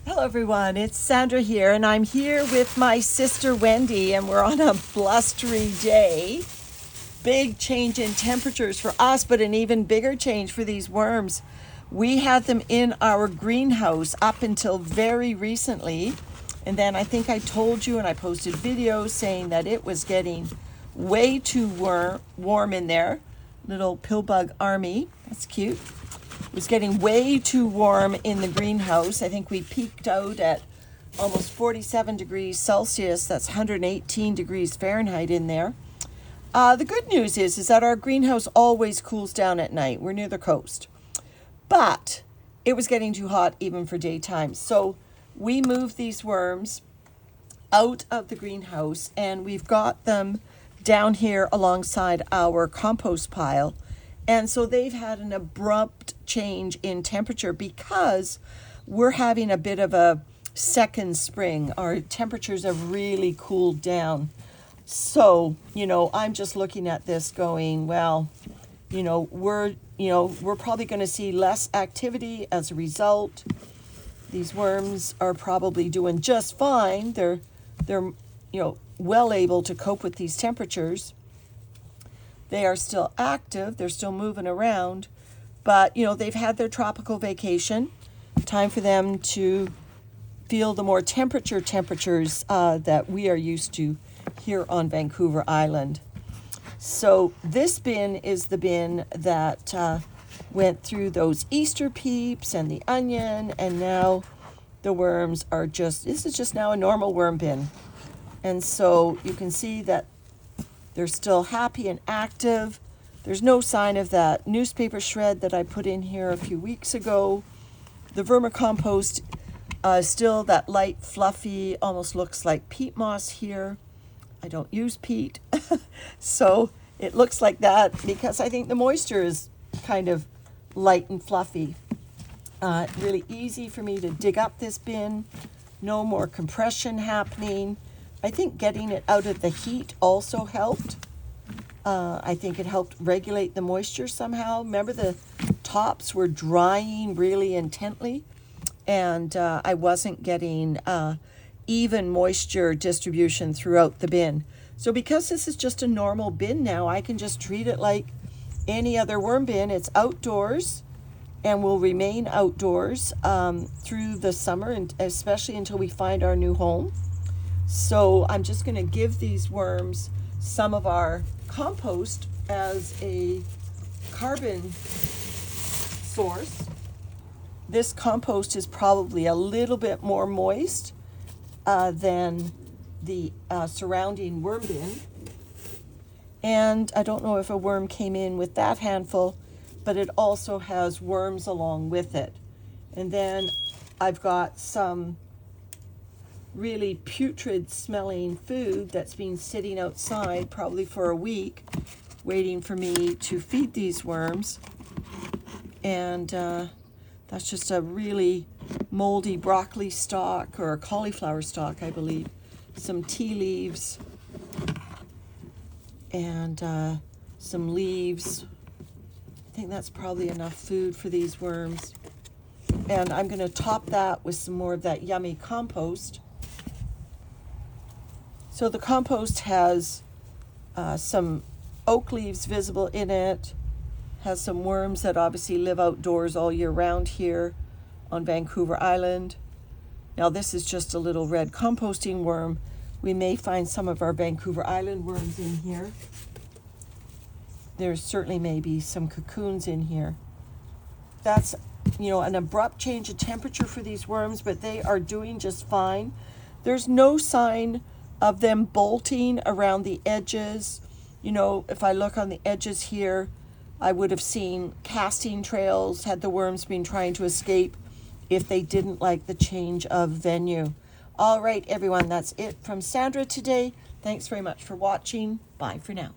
Hello everyone, it's Sandra here, and I'm here with my sister Wendy, and we're on a blustery day. Big change in temperatures for us, but an even bigger change for these worms. We had them in our greenhouse up until very recently, and then I think I told you and I posted videos saying that it was getting way too warm in there. Little pillbug army, that's cute. It was getting way too warm in the greenhouse. I think we peaked out at almost 47 degrees Celsius. That's 118 degrees Fahrenheit in there. The good news is that our greenhouse always cools down at night. We're near the coast. But it was getting too hot even for daytime. So we moved these worms out of the greenhouse, and we've got them down here alongside our compost pile. And so they've had an abrupt change in temperature because we're having a bit of a second spring. Our temperatures have really cooled down. So, I'm just looking at this going, well, we're probably going to see less activity as a result. These worms are probably doing just fine. They're well able to cope with these temperatures. They are still active, they're still moving around, but they've had their tropical vacation. Time for them to feel the more temperatures that we are used to here on Vancouver Island. So this bin is the bin that went through those Easter peeps and the onion, and now the worms are this is just now a normal worm bin. And so you can see that they're still happy and active. There's no sign of that newspaper shred that I put in here a few weeks ago. The vermicompost is still that light, fluffy, almost looks like peat moss here. I don't use peat, so it looks like that because I think the moisture is kind of light and fluffy. Really easy for me to dig up this bin. No more compression happening. I think getting it out of the heat also helped. I think it helped regulate the moisture somehow. Remember, the tops were drying really intently, and I wasn't getting even moisture distribution throughout the bin. So because this is just a normal bin now, I can just treat it like any other worm bin. It's outdoors and will remain outdoors through the summer, and especially until we find our new home. So I'm just going to give these worms some of our compost as a carbon source. This compost is probably a little bit more moist than the surrounding worm bin. And I don't know if a worm came in with that handful, but it also has worms along with it. And then I've got some really putrid smelling food that's been sitting outside probably for a week waiting for me to feed these worms, and that's just a really moldy broccoli stalk or a cauliflower stalk, I believe, some tea leaves, and some leaves. I think that's probably enough food for these worms, and I'm going to top that with some more of that yummy compost. So the compost has some oak leaves visible in it, has some worms that obviously live outdoors all year round here on Vancouver Island. Now this is just a little red composting worm. We may find some of our Vancouver Island worms in here. There certainly may be some cocoons in here. That's, an abrupt change of temperature for these worms, but they are doing just fine. There's no sign of them bolting around the edges. If I look on the edges here, I would have seen casting trails had the worms been trying to escape if they didn't like the change of venue. All right, everyone, that's it from Sandra today. Thanks very much for watching. Bye for now.